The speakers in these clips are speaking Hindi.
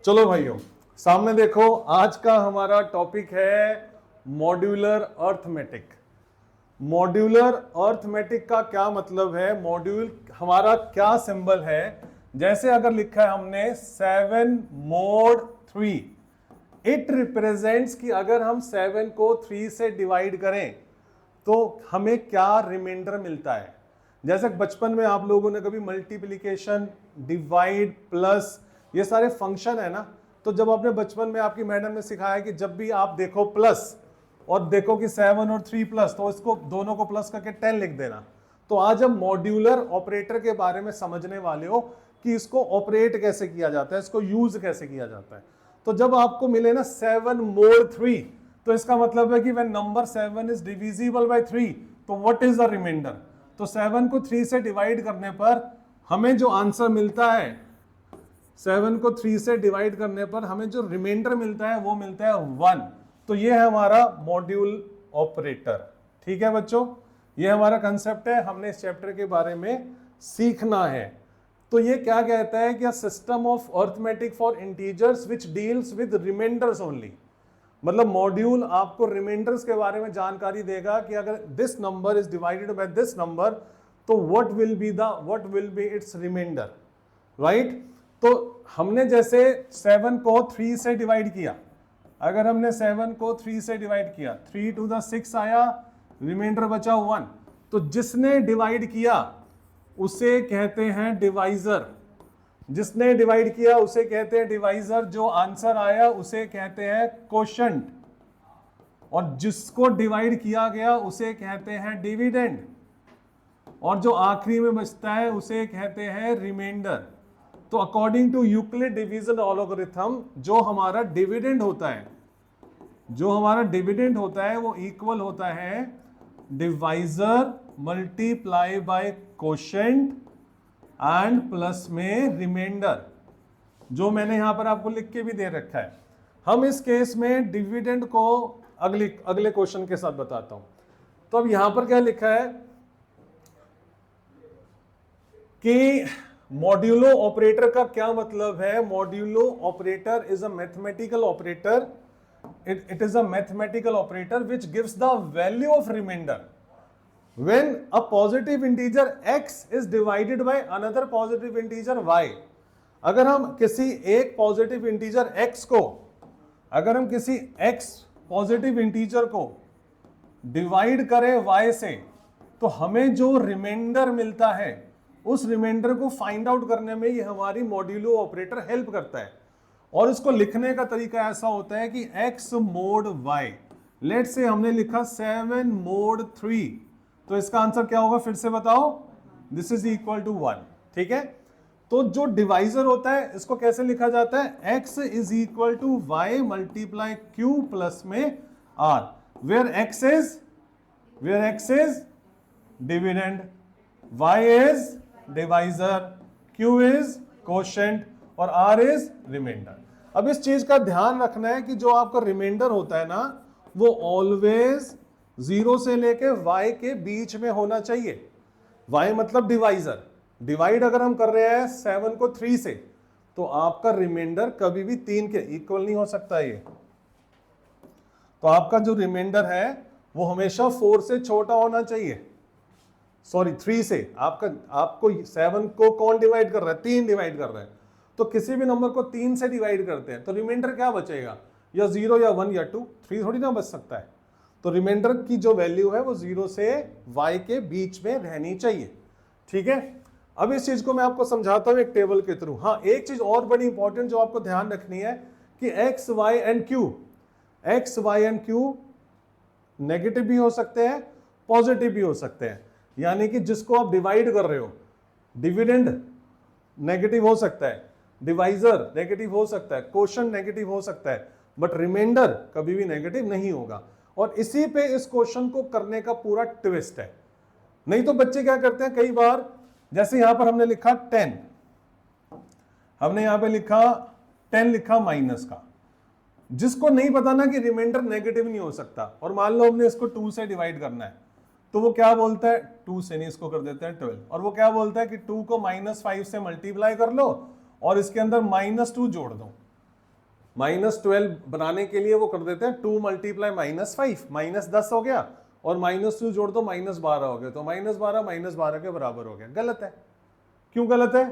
चलो भाइयों, सामने देखो, आज का हमारा टॉपिक है मॉड्यूलर अर्थमेटिक। मॉड्यूलर अर्थमेटिक का क्या मतलब है, मॉड्यूल हमारा क्या सिंबल है। जैसे अगर लिखा है हमने 7 mod 3, इट रिप्रेजेंट्स कि अगर हम 7 को 3 से डिवाइड करें तो हमें क्या रिमाइंडर मिलता है। जैसे बचपन में आप लोगों ने कभी मल्टीप्लिकेशन, डिवाइड, प्लस, ये सारे फंक्शन है ना, तो जब आपने बचपन में आपकी मैडम ने सिखाया कि जब भी आप देखो प्लस और देखो कि 7 और 3 प्लस, तो इसको दोनों को प्लस करके 10 लिख देना। तो आज हम मॉड्यूलर ऑपरेटर के बारे में समझने वाले हो कि इसको ऑपरेट कैसे किया जाता है, इसको यूज कैसे किया जाता है। तो जब आपको मिले ना 7 mod 3, तो इसका मतलब है कि when number 7 is divisible by 3, तो व्हाट इज द रिमाइंडर। तो 7 को 3 से डिवाइड करने पर हमें जो आंसर मिलता है, 7 को 3 से डिवाइड करने पर हमें जो रिमाइंडर मिलता है वो मिलता है 1। तो ये है हमारा मॉड्यूल ऑपरेटर। ठीक है बच्चों, ये हमारा कंसेप्ट है, हमने इस चैप्टर के बारे में सीखना है। तो ये क्या कहता है कि system of arithmetic for integers which deals with remainders only. मतलब मॉड्यूल आपको रिमाइंडर्स के बारे में जानकारी देगा कि अगर this number is divided by this number, तो what will be its remainder, right. तो हमने जैसे 7 को 3 से डिवाइड किया, अगर हमने 7 को 3 से डिवाइड किया, 3 to the 6 आया, रिमाइंडर बचा 1। तो जिसने डिवाइड किया उसे कहते हैं डिवाइजर, जिसने डिवाइड किया उसे कहते हैं डिवाइजर, जो आंसर आया उसे कहते हैं कोशेंट, और जिसको डिवाइड किया गया उसे कहते हैं डिविडेंड, और जो आखिरी में बचता है उसे कहते हैं रिमाइंडर। तो according to Euclid division algorithm, जो हमारा डिविडेंड होता है वो इक्वल होता है divisor multiply by quotient and plus में रिमाइंडर, जो मैंने यहां पर आपको लिख के भी दे रखा है। हम इस केस में डिविडेंड को अगले क्वेश्चन के साथ बताता हूं। तो अब यहां पर क्या लिखा है कि मॉड्यूलो ऑपरेटर का क्या मतलब है। Modulo operator is a mathematical operator, it is a mathematical operator which gives the value of remainder when a positive integer x is divided by another positive integer y। अगर हम किसी एक पॉजिटिव इंटीजर x को, अगर हम किसी x पॉजिटिव इंटीजर को डिवाइड करें y से, तो हमें जो रिमाइंडर मिलता है उस रिमाइंडर को फाइंड आउट करने में ये हमारी मॉड्यूलो ऑपरेटर हेल्प करता है। और इसको लिखने का तरीका ऐसा होता है कि x mod y, लेट से हमने लिखा 7 mod 3, तो इसका आंसर क्या होगा फिर से बताओ, दिस इज इक्वल टू 1। ठीक है, तो जो डिवाइजर होता है इसको कैसे लिखा जाता है, x is equal to y multiply q plus में r, where x is dividend, y is divisor, q is quotient और r इज रिमाइंडर। अब इस चीज का ध्यान रखना है कि जो आपका रिमाइंडर होता है ना, वो ऑलवेज 0 से लेके y के बीच में होना चाहिए। y मतलब डिवाइजर, डिवाइड अगर हम कर रहे हैं 7 को 3 से, तो आपका रिमाइंडर कभी भी 3 के इक्वल नहीं हो सकता। ये तो आपका जो रिमाइंडर है वो हमेशा 4 से छोटा होना चाहिए, सॉरी 3 से। आपको 7 को कौन डिवाइड कर रहा है, 3 डिवाइड कर रहा है, तो किसी भी नंबर को 3 से डिवाइड करते हैं तो रिमाइंडर क्या बचेगा, या 0 या 1 या 2, 3 थोड़ी ना बच सकता है। तो रिमाइंडर की जो वैल्यू है वो 0 से y के बीच में रहनी चाहिए। ठीक है, अब इस चीज को मैं आपको समझाता हूं एक टेबल के थ्रू। हाँ, एक चीज और बड़ी इंपॉर्टेंट जो आपको ध्यान रखनी है कि x y and q negative भी हो सकते हैं, पॉजिटिव भी हो सकते हैं। यानी कि जिसको आप डिवाइड कर रहे हो, डिविडेंड नेगेटिव हो सकता है, डिवाइजर नेगेटिव हो सकता है, क्वोशंट नेगेटिव हो सकता है, बट रिमाइंडर कभी भी नेगेटिव नहीं होगा। और इसी पे इस क्वेश्चन को करने का पूरा ट्विस्ट है। नहीं तो बच्चे क्या करते हैं कई बार, जैसे यहां पर हमने लिखा 10, हमने यहां पे लिखा 10 लिखा माइनस का, जिसको नहीं पता ना कि रिमाइंडर नेगेटिव नहीं हो सकता, और मान लो हमने इसको 2 से डिवाइड करना है, तो वो क्या बोलता है, 2 से नहीं, इसको कर देते हैं 12, और वो क्या बोलता है कि 2 को -5 से मल्टीप्लाई कर लो और इसके अंदर -2 जोड़ दो। -12 बनाने के लिए वो कर देते हैं 2 मल्टीप्लाई -5, -10 हो गया, और -2 जोड़ दो -12 हो गया, तो -12 -12 के बराबर हो गया। गलत है। क्यों गलत है?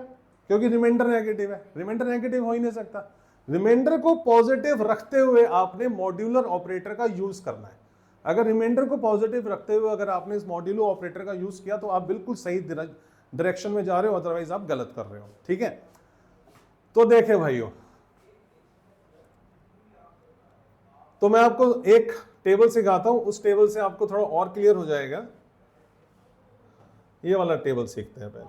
क्योंकि रिमाइंडर नेगेटिव है। रिमाइंडर नेगेटिव हो ही नहीं सकता। रिमाइंडर को पॉजिटिव रखते हुए आपने मॉड्यूलर ऑपरेटर का यूज करना है। अगर रिमाइंडर को पॉजिटिव रखते हुए अगर आपने इस मॉड्यूलर ऑपरेटर का यूज किया तो आप बिल्कुल सही डायरेक्शन में जा रहे हो, अदरवाइज आप गलत कर रहे हो। ठीक है, तो देखे भाइयों, तो मैं आपको एक टेबल सिखाता हूं, उस टेबल से आपको थोड़ा और क्लियर हो जाएगा। ये वाला टेबल सीखते हैं पहले।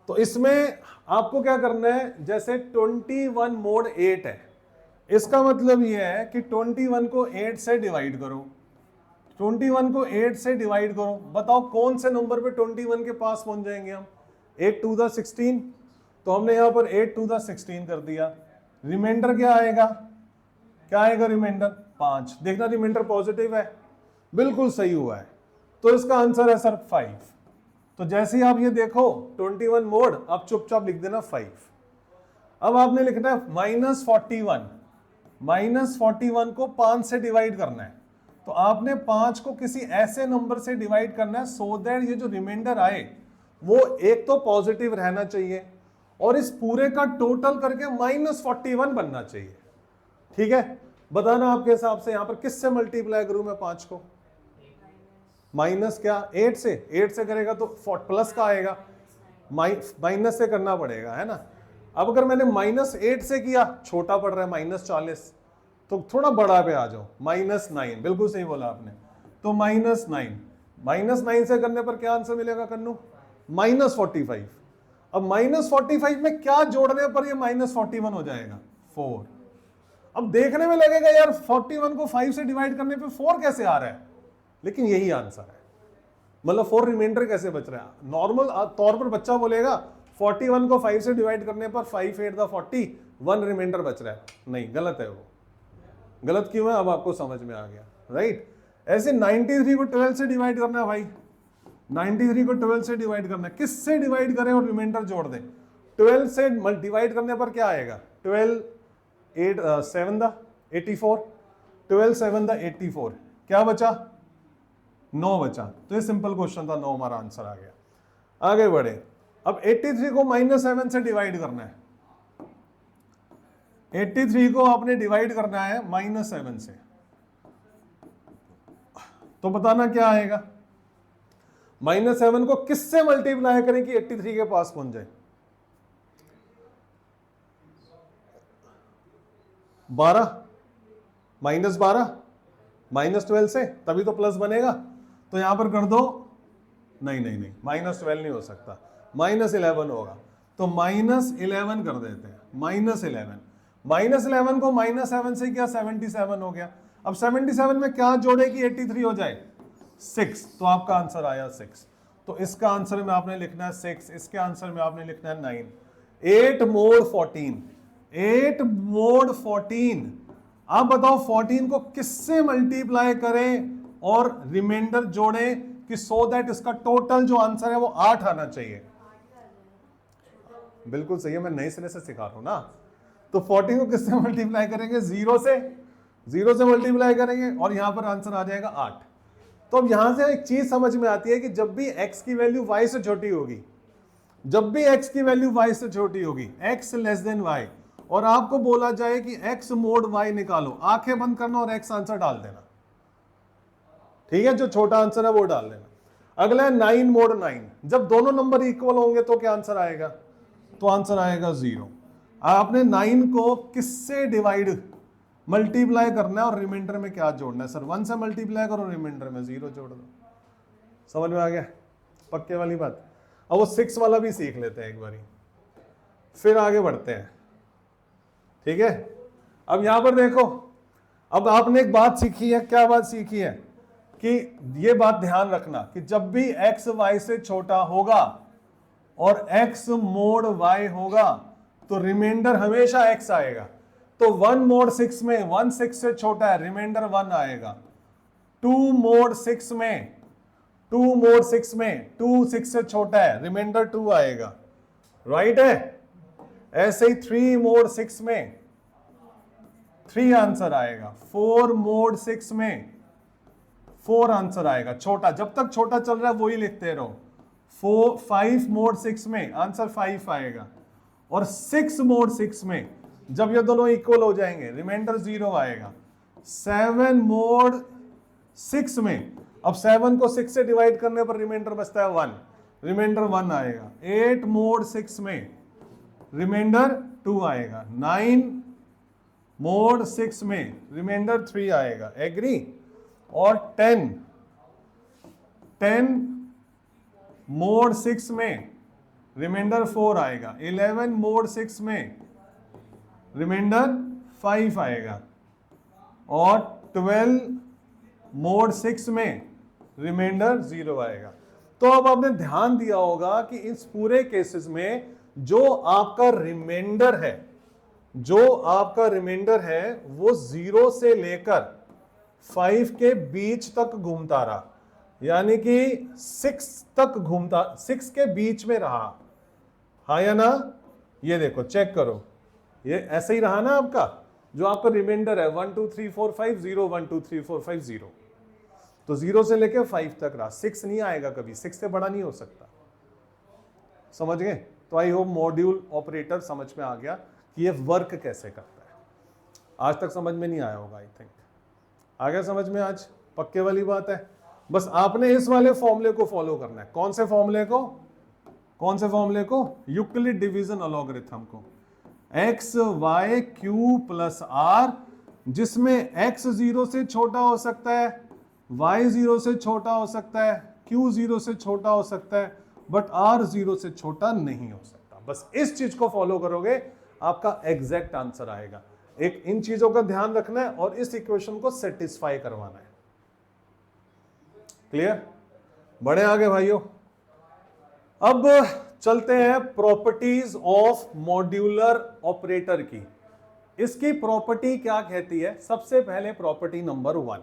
तो इसमें आपको क्या करना है, जैसे 21 मोड 8 है, इसका मतलब ये है कि 21 को 8 से डिवाइड करो। 21 को 8 से डिवाइड करो, बताओ कौन से नंबर पे 21 के पास पहुंच जाएंगे हम? 8 टू द 16, तो हमने यहां पर 8 टू द 16 कर दिया। रिमाइंडर क्या आएगा? क्या आएगा रिमाइंडर? 5। देखना रिमाइंडर पॉजिटिव है, बिल्कुल सही हुआ है, तो इसका आंसर है सर 5। तो जैसे ही आप ये देखो 21 मोड, आप चुपचाप लिख देना 5। अब आपने लिखना है -41, -41 को 5 से डिवाइड करना है, तो आपने 5 को किसी ऐसे नंबर से डिवाइड करना है सो दैट ये जो रिमाइंडर आए वो एक तो पॉजिटिव रहना चाहिए और इस पूरे का टोटल करके -41 बनना चाहिए। ठीक है, बताना आपके हिसाब से यहां पर किससे मल्टीप्लाई करूं मैं 5 को? माइनस क्या? 8 से। 8 से करेगा तो प्लस का आएगा, माइनस से करना पड़ेगा, है ना। अब अगर मैंने -8 से किया, छोटा पड़ रहा है -40, तो थोड़ा बड़ा पे आ जाओ, -9। बिल्कुल सही बोला आपने, तो -9 से करने पर क्या आंसर मिलेगा कन्नू? -45। अब -45 में क्या जोड़ने पर ये -41 हो जाएगा? 4। अब देखने में लगेगा यार 41 को 5 से डिवाइड करने पे 4 कैसे आ रहा है, लेकिन यही आंसर है। मतलब 4 रिमाइंडर कैसे बच रहा है? नॉर्मल तौर पर बच्चा बोलेगा 41 को 5 से डिवाइड करने पर 5 8 द 40, 1 रिमाइंडर बच रहा है। नहीं, गलत है वो। गलत क्यों है अब आपको समझ में आ गया, राइट। ऐसे 93 को 12 से डिवाइड करना है भाई, 93 को 12 से डिवाइड करना है। किससे डिवाइड करें और रिमाइंडर जोड़ दें? 12 से डिवाइड करने पर क्या आएगा? 12 8 7 द 84, 12 7 द 84, क्या बचा? 9 बचा। तो ये सिंपल क्वेश्चन था, 9 हमारा आंसर आ गया। आगे बढ़े, अब 83 को -7 से डिवाइड करना है। 83 को आपने डिवाइड करना है -7 से, तो बताना क्या आएगा? -7 को किससे मल्टीप्लाई करें कि 83 के पास पहुंच जाए? 12, -12 से, तभी तो प्लस बनेगा। तो यहां पर कर दो, नहीं -12 नहीं हो सकता, -11 होगा, तो -11 कर देते हैं। -11 को -7 से क्या? 77 हो गया। अब 77 में क्या जोड़े कि 83 हो जाए? 6, तो आपका आंसर आया 6। तो इसका आंसर में आपने लिखना है 6, इसके आंसर में आपने लिखना है 9। 8 मोड 14, 8 मोड 14। आप बताओ 14 को किससे मल्टीप्लाई करें और रिमाइंडर जोड़े कि सो दैट इसका टोटल जो आंसर है वो 8 आना चाहिए। बिल्कुल सही है, मैं नए सिरे से सिखा रहा हूं ना। तो 14 को किससे मल्टीप्लाई करेंगे? 0 से मल्टीप्लाई करेंगे और यहां पर आंसर आ जाएगा 8। तो अब यहां से एक चीज समझ में आती है कि जब भी x की वैल्यू y से छोटी होगी, जब भी x की वैल्यू y से छोटी होगी, x लेस देन y, और आपको बोला जाए कि x मोड y निकालो, आंखें बंद करना और x आंसर डाल देना। ठीक है, जो छोटा आंसर है वो डाल देना। अगला है 9 मोड 9। जब दोनों नंबर इक्वल होंगे तो क्या आंसर आएगा? तो आंसर आएगा 0। आपने 9 को किससे डिवाइड मल्टीप्लाई करना है और रिमाइंडर में क्या जोड़ना है? सर 1 से मल्टीप्लाई करो, रिमाइंडर में 0 जोड़ दो। समझ में आ गया? पक्के वाली बात। अब वो 6 वाला भी सीख लेते हैं एक बारी, फिर आगे बढ़ते हैं। ठीक है, अब यहां पर देखो, अब आपने एक बात सीखी है। क्या बात सीखी है? कि ये बात ध्यान रखना कि जब भी x y से छोटा होगा और x मोड y होगा तो रिमाइंडर हमेशा x आएगा। तो 1 मोड 6 में 1 6 से छोटा है, रिमाइंडर 1 आएगा। 2 मोड 6 में 2 6 से छोटा है, रिमाइंडर 2 आएगा। राइट है? ऐसे ही 3 मोड 6 में 3 आंसर आएगा। 4 मोड 6 में 4 आंसर आएगा, छोटा, जब तक छोटा चल रहा है वही लिखते रहो। 5 मोड 6 में आंसर 5 आएगा, और 6 मोड 6 में जब ये दोनों इक्वल हो जाएंगे रिमाइंडर 0 आएगा। 7 मोड 6 में, अब 7 को 6 से डिवाइड करने पर रिमाइंडर बचता है 1, रिमाइंडर 1 आएगा। 8 मोड 6 में रिमाइंडर 2 आएगा। 9 मोड 6 में रिमाइंडर 3 आएगा। एग्री? और 10 मोड 6 में रिमाइंडर 4 आएगा। 11 मोड 6 में रिमाइंडर 5 आएगा, और 12 मोड 6 में रिमाइंडर 0 आएगा। तो अब आपने ध्यान दिया होगा कि इस पूरे केसेस में जो आपका रिमाइंडर है, वो 0 से लेकर 5 के बीच तक घूमता रहा, यानी कि 6 तक घूमता, 6 के बीच में रहा। हाँ या ना? ये देखो, चेक करो, ये ऐसे ही रहा ना आपका, जो आपका रिमाइंडर है 1 2 3 4 5 0 1 2 3 4 5 0, तो 0 से लेकर 5 तक रहा। 6 नहीं आएगा कभी, 6 से बड़ा नहीं हो सकता। समझ गए? तो आई होप मॉड्यूल ऑपरेटर समझ में आ गया कि ये वर्क कैसे करता है। आज तक समझ में नहीं आया होगा, आई थिंक आ गया समझ में आज, पक्के वाली बात है। बस आपने इस वाले फॉर्मूले को फॉलो करना है। कौन से फॉर्मूले को? यूक्लिड डिवीजन अलॉगरिथम को। X Y Q plus R, जिसमें एक्स 0 से छोटा हो सकता है, वाई 0 से छोटा हो सकता है, क्यू 0 से छोटा हो सकता है, बट आर 0 से छोटा नहीं हो सकता। बस इस चीज को फॉलो करोगे, आपका एग्जैक्ट आंसर आएगा। एक इन चीजों का ध्यान रखना है और इस इक्वेशन को सेटिस्फाई करवाना है। क्लियर? बढ़े आगे भाइयों। अब चलते हैं प्रॉपर्टीज ऑफ मॉड्यूलर ऑपरेटर की। इसकी प्रॉपर्टी क्या कहती है? सबसे पहले प्रॉपर्टी नंबर 1।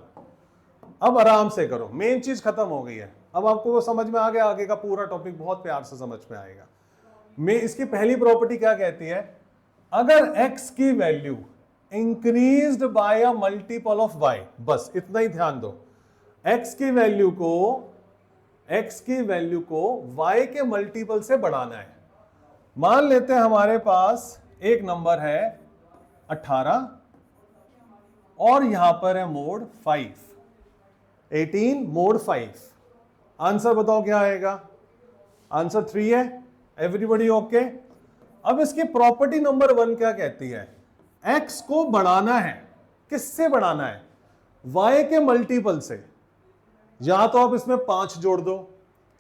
अब आराम से करो, मेन चीज खत्म हो गई है। अब आपको वो समझ में आ गया, आगे का पूरा टॉपिक बहुत प्यार से समझ में आएगा। इसकी पहली प्रॉपर्टी क्या कहती है? अगर x की value increased by a multiple of y, बस इतना ही ध्यान दो, x की वैल्यू को y के मल्टीपल से बढ़ाना है। मान लेते हैं हमारे पास एक नंबर है 18 और यहां पर है मोड 5, 18 मोड 5। आंसर बताओ क्या आएगा? आंसर 3 है। Everybody okay? अब इसकी प्रॉपर्टी नंबर 1 क्या कहती है? x को बढ़ाना है। किससे बढ़ाना है? y के मल्टीपल से। या तो आप इसमें 5 जोड़ दो,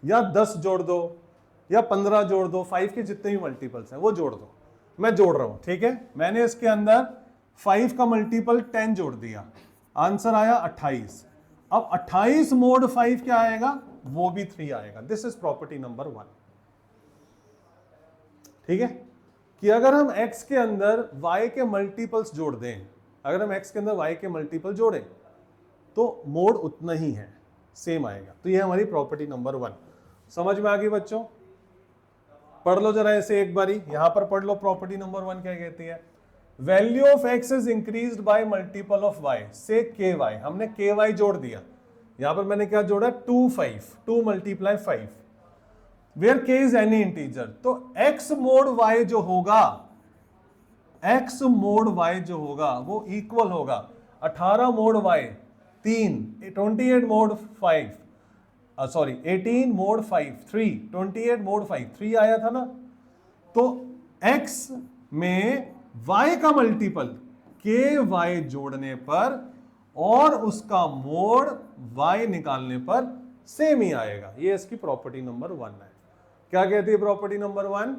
या 10 जोड़ दो, या 15 जोड़ दो, 5 के जितने भी मल्टीपल्स हैं वो जोड़ दो। मैं जोड़ रहा हूं, ठीक है? मैंने इसके अंदर 5 का मल्टीपल 10 जोड़ दिया, आंसर आया 28। अब 28 मोड 5 क्या आएगा? वो भी 3 आएगा। This is property number 1। ठीक है? कि अगर हम x के अंदर y के मल्टीपल्स जोड़ दें, अगर हम x के अंदर y के मल्टीपल जोड़ें तो मोड उतना ही है, सेम आएगा। तो ये हमारी प्रॉपर्टी नंबर 1। समझ में आ गई बच्चों? पढ़ लो जरा ऐसे एक बारी, यहां पर पढ़ लो। प्रॉपर्टी नंबर 1 क्या कहती है? Value of x is increased by multiple of y से ky। हमने ky जोड़ दिया, यहां पर मैंने क्या जोड़ा? 2 multiply 5, where k is any integer. तो x मोड y जो होगा वो इक्वल होगा 18 mod y 3, 28 mod 5, sorry 18 mod 5 3, 28 mod 5 3 आया था ना। तो x में y का मल्टीपल ky जोड़ने पर और उसका मोड y निकालने पर सेम ही आएगा। ये इसकी प्रॉपर्टी नंबर 1 है। क्या कहती है प्रॉपर्टी नंबर 1?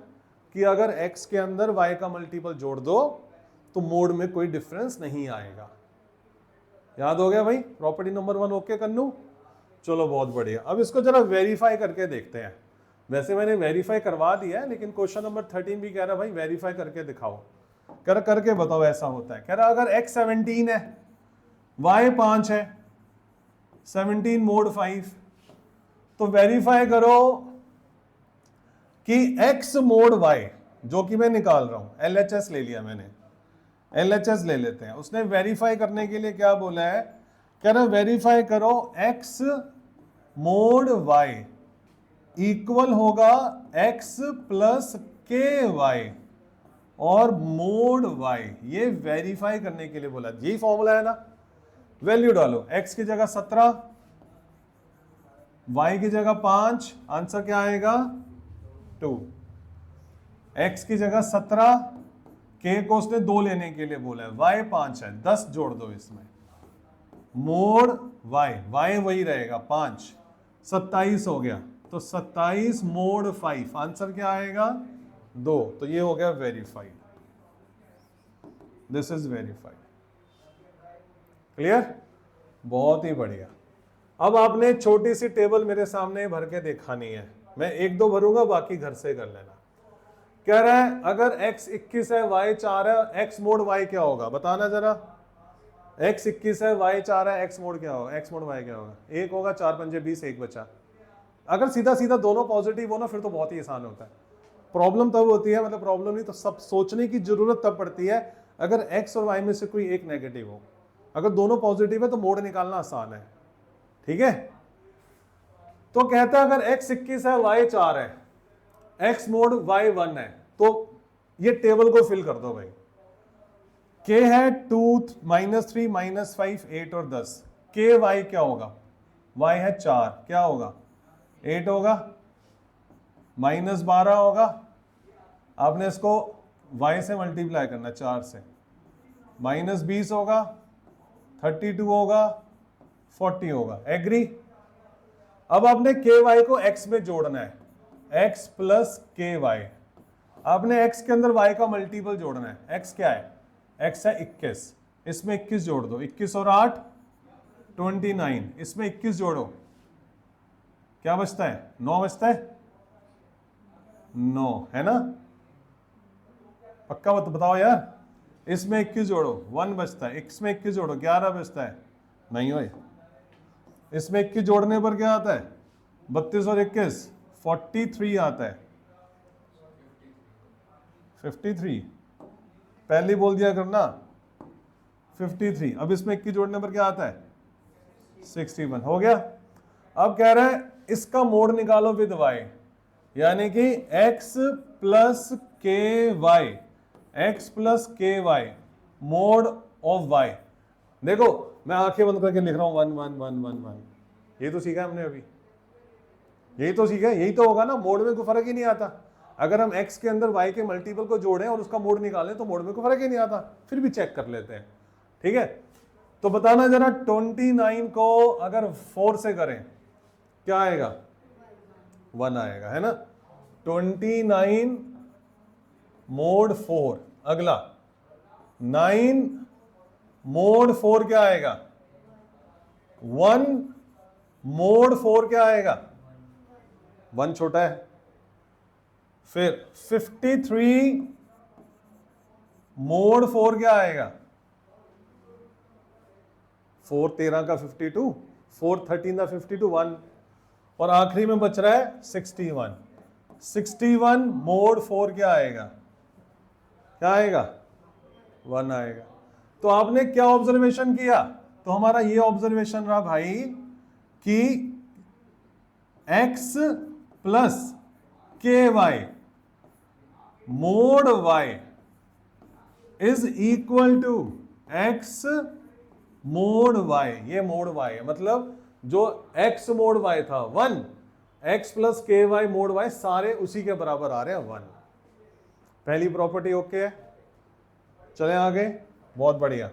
कि अगर x के अंदर y का मल्टीपल जोड़ दो तो मोड में कोई डिफरेंस नहीं आएगा। याद हो गया भाई? प्रॉपर्टी नंबर 1 ओके कन्नू? चलो बहुत बढ़िया। अब इसको जरा वेरीफाई करके देखते हैं। वैसे मैंने वेरीफाई करवा दिया है, लेकिन क्वेश्चन नंबर 13 भी कह रहा भाई वेरीफाई करके दिखाओ, करके बताओ ऐसा होता है। कह रहा अगर x 17 है, y 5 है, 17 मोड 5, तो वेरीफाई करो कि x मोड y, जो कि मैं निकाल रहा हूं, LHS ले लिया मैंने, LHS ले लेते हैं। उसने वेरीफाई करने के लिए क्या बोला है, कह रहा वेरीफाई करो x मोड y इक्वल होगा x प्लस के वाई और मोड y। ये वेरीफाई करने के लिए बोला, यही फॉर्मूला है ना। वैल्यू डालो, x की जगह 17, y की जगह 5, आंसर क्या आएगा 2। x की जगह 17, k को उसने 2 लेने के लिए बोला है, y 5 है, 10 जोड़ दो इसमें, मोड y वही रहेगा 5, 27 हो गया, तो 27 मोड 5, आंसर क्या आएगा 2। तो ये हो गया verified, this is verified. Clear, बहुत ही बढ़िया। अब आपने छोटी सी टेबल मेरे सामने भर के दिखानी है, मैं 1-2 भरूंगा, बाकी घर से कर लेना। कह रहा है अगर x 21 है y 4 है, x मोड y क्या होगा बताना जरा। x 21 है y 4 है, x मोड क्या होगा, x मोड y क्या होगा, 1 होगा, 4 पंजे 20, 1 बचा। अगर सीधा सीधा दोनों पॉजिटिव हो ना फिर तो बहुत ही आसान होता है। प्रॉब्लम तब होती है, मतलब प्रॉब्लम नहीं तो सब सोचने की जरूरत तब पड़ती है अगर x और y में से कोई एक नेगेटिव हो। अगर दोनों पॉजिटिव है तो मोड निकालना आसान है, ठीक है। तो कहता है अगर x 21 है y 4 है, x मोड y 1 है, तो ये टेबल को फिल कर दो भाई। k है 2, -3, -5, 8 और 10, k y क्या होगा, y है 4, क्या होगा 8 होगा, -12 होगा, आपने इसको y से मल्टीप्लाई करना 4 से, -20 होगा, 32 होगा, 40 होगा। एग्री। अब आपने के वाई को x में जोड़ना है, x प्लस के वाई। आपने x के अंदर y का मल्टीपल जोड़ना है, x क्या है, x है 21, इसमें 21 जोड़ दो, 21 और 8 29, इसमें 21 जोड़ो, क्या बचता है 9 बचता है, 9 है ना, पक्का बताओ यार। इसमें 21 जोड़ो 1 बचता है, इसमें 21 जोड़ो 11 बचता है, नहीं हो। इसमें 21 जोड़ने पर क्या आता है 32 और 21 43 आता है, 53 पहले बोल दिया करना 53। अब इसमें 21 जोड़ने पर क्या आता है 61, हो गया। अब कह रहा है इसका मोड निकालो विद y, यानी कि x plus K Y, x plus K Y mode of y। देखो मैं आंखें बंद करके लिख रहा हूं 1 1 1 1 1, ये तो सीखा हमने अभी, यही तो सीखा, यही तो होगा ना। मोड में कोई फर्क ही नहीं आता। अगर हम x के अंदर y के मल्टीपल को जोड़ें और उसका मोड निकालें तो मोड में कोई फर्क ही नहीं आता, फिर भी चेक कर लेते हैं, ठीक है। तो बताना जरा 29 को अगर 4 से करें क्या आएगा 1 आएगा, है ना। 29 मोड 4, अगला 9 मोड 4 क्या आएगा 1, मोड 4 क्या आएगा 1 छोटा है। फिर 53 मोड 4 क्या आएगा 4 13 का 52, 4 13 का 52 1, और आखिरी में बच रहा है 61। 61 मोड 4 क्या आएगा, क्या आएगा 1 आएगा। तो आपने क्या ऑब्जर्वेशन किया, तो हमारा ये ऑब्जर्वेशन रहा भाई कि x plus K Y mod y is equal to x mod y। ये मोड y है, मतलब जो x मोड y था 1, x plus K Y mod y सारे उसी के बराबर आ रहे हैं 1। पहली प्रॉपर्टी ओके है, चलें आगे, बहुत बढ़िया।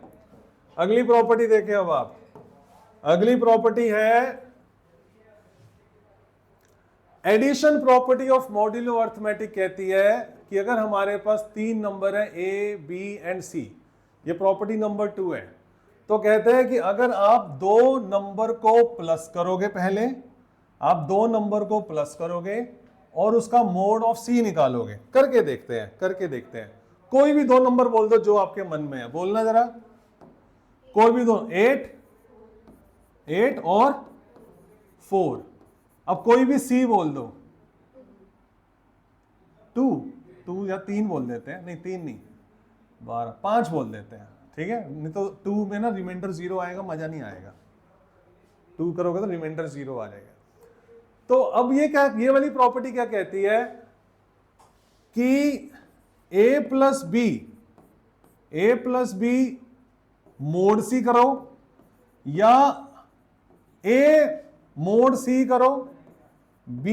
अगली प्रॉपर्टी देखें अब आप। अगली प्रॉपर्टी है addition property of modulo arithmetic. कहती है कि अगर हमारे पास 3 नंबर है a, b एंड c, ये प्रॉपर्टी नंबर 2 है, तो कहते हैं कि अगर आप 2 नंबर को प्लस करोगे, पहले आप 2 नंबर को प्लस करोगे और उसका मोड ऑफ c निकालोगे। करके देखते हैं, करके देखते हैं। कोई भी 2 नंबर बोल दो जो आपके मन में है, बोलना जरा, कोई भी 2, 8 और 4। अब कोई भी c बोल दो, 2 या 3 बोल देते हैं, नहीं 3 नहीं, 12, 5 बोल देते हैं, ठीक है, नहीं तो 2 में ना रिमाइंडर 0 आएगा, मजा नहीं आएगा, 2 करोगे तो रिमाइंडर 0 आ जाएगा। तो अब ये क्या, ये वाली प्रॉपर्टी क्या कहती है कि a प्लस बी मोड सी करो या a मोड सी करो, b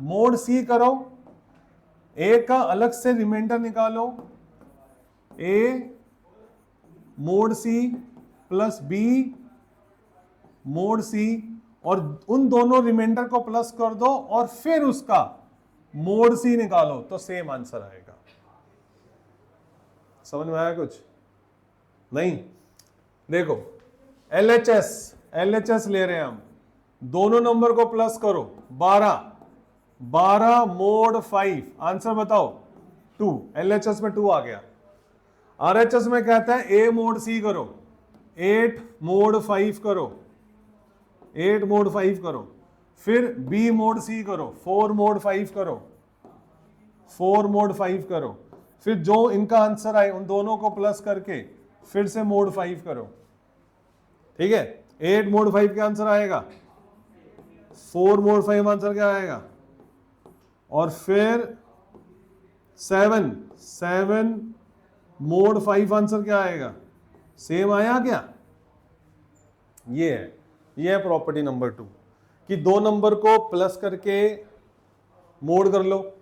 मोड सी करो, a का अलग से रिमाइंडर निकालो, a mod C plus b mod C, और उन दोनों रिमाइंडर को प्लस कर दो और फिर उसका मोड सी निकालो, तो सेम आंसर आएगा। समझ में आया कुछ? नहीं? देखो LHS ले रहे हैं हम, दोनों नंबर को प्लस करो, 12 मोड 5, आंसर बताओ 2, LHS में 2 आ गया। RHS में कहता है A मोड C करो, 8 मोड 5 करो, 8 मोड 5 करो, फिर B मोड C करो, 4 मोड 5 करो, 4 मोड 5 करो, फिर जो इनका आंसर आए उन दोनों को प्लस करके फिर से मोड 5 करो, ठीक है। 8 मोड 5 क्या आंसर आएगा, 4 मोड 5 आंसर क्या आएगा, और फिर 7 मोड 5 आंसर क्या आएगा, सेम आया क्या? ये है प्रॉपर्टी नंबर 2 कि दो नंबर को प्लस करके मोड कर लो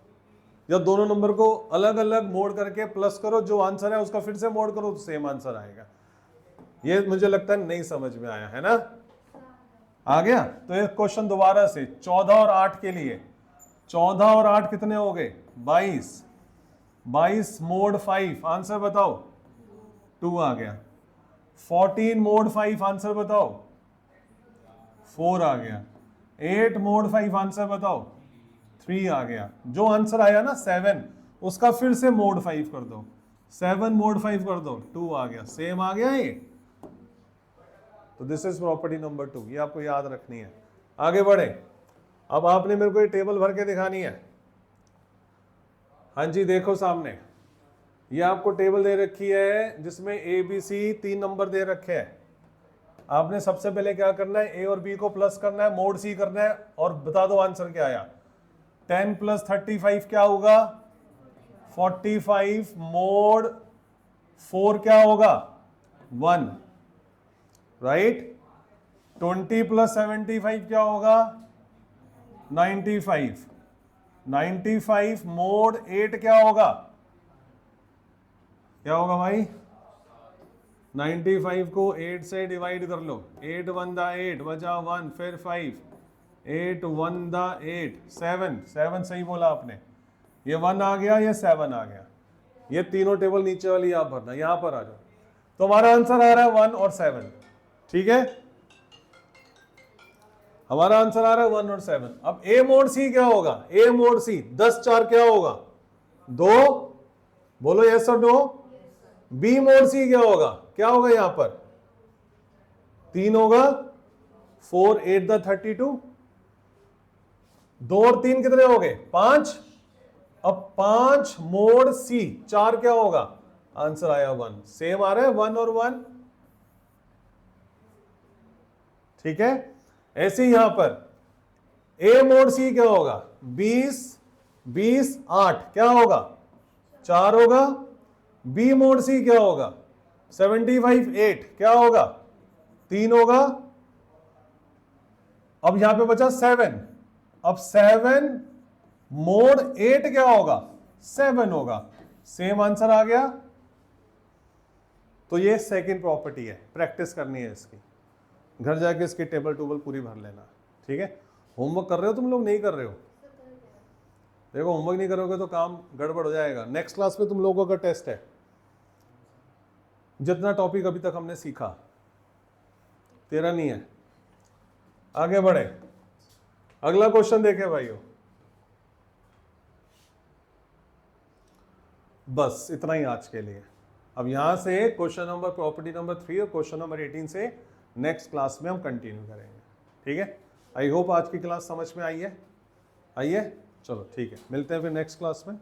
या दोनों नंबर को अलग अलग मोड करके प्लस करो, जो आंसर है उसका फिर से मोड करो तो सेम आंसर आएगा। ये मुझे लगता है नहीं समझ में आया है ना? आ गया? तो ये क्वेश्चन दोबारा से 14 और 8 के लिए, 14 और 8 कितने हो गए, 22 मोड 5 आंसर बताओ, 2 आ गया। 14 मोड 5 आंसर बताओ, 4 आ गया। 8 मोड 5 आंसर बताओ, 3 आ गया। जो आंसर आया ना 7, उसका फिर से मोड 5 कर दो, 7 मोड 5 कर दो, 2 आ गया, सेम आ गया ये। तो दिस इज प्रॉपर्टी नंबर 2, ये आपको याद रखनी है। आगे बढ़े, अब आपने मेरे को ये टेबल भर के दिखानी है। हाँ जी, देखो सामने ये आपको टेबल दे रखी है जिसमें ABC 3 नंबर दे रखे हैं। आपने सबसे पहले क्या करना है, A और B को प्लस करना है, मोड C करना है, और बता दो आंसर क्या आया। 10 प्लस 35 क्या होगा, 45 मोड 4 क्या होगा, 1, राइट। 20 प्लस 75 क्या होगा, 95 मोड 8 क्या होगा, क्या होगा भाई, 95 को 8 से डिवाइड कर लो, 8 1 दा 8 बचा 1, फिर 5, 8 1 दा 8, 7 सही बोला आपने। ये 1 आ गया, ये 7 आ गया। ये तीनों टेबल नीचे वाली आप भरना, यहां पर आ जाओ। तो हमारा आंसर आ रहा है 1 और 7, ठीक है। हमारा आंसर आ रहा है 1 और 7। अब A मोड C क्या होगा, A मोड C 10 4 क्या होगा, 2, बोलो यस और नो। B मोड C क्या होगा, क्या होगा यहां पर, 3 होगा, 4 8 द 32, 2 और 3 कितने हो गए, 5। अब 5 मोड C 4 क्या होगा, आंसर आया 1, सेम आ रहा है 1 और 1, ठीक है। ऐसे ही यहां पर A मोड C क्या होगा, 20 8 क्या होगा, 4 होगा। B मोड C क्या होगा, 75 8 क्या होगा, 3 होगा। अब यहां पे बचा 7, अब 7 मोड 8 क्या होगा, 7 होगा, सेम आंसर आ गया। तो ये सेकंड प्रॉपर्टी है, प्रैक्टिस करनी है इसकी, घर जाके इसकी टेबल टूबल पूरी भर लेना, ठीक है। होमवर्क कर रहे हो तुम लोग, नहीं कर रहे हो? देखो होमवर्क नहीं करोगे तो काम गड़बड़ हो जाएगा। नेक्स्ट क्लास में तुम लोगों का टेस्ट है, जितना टॉपिक अभी तक हमने सीखा, तेरा नहीं है। आगे बढ़े, अगला क्वेश्चन देखें भाइयों। बस इतना ही आज के लिए। अब यहां से क्वेश्चन नंबर प्रॉपर्टी नंबर 3 और क्वेश्चन नंबर 18 से नेक्स्ट क्लास में हम कंटिन्यू करेंगे, ठीक है। आई होप आज की क्लास समझ में आई है। चलो ठीक है, मिलते हैं फिर नेक्स्ट क्लास में।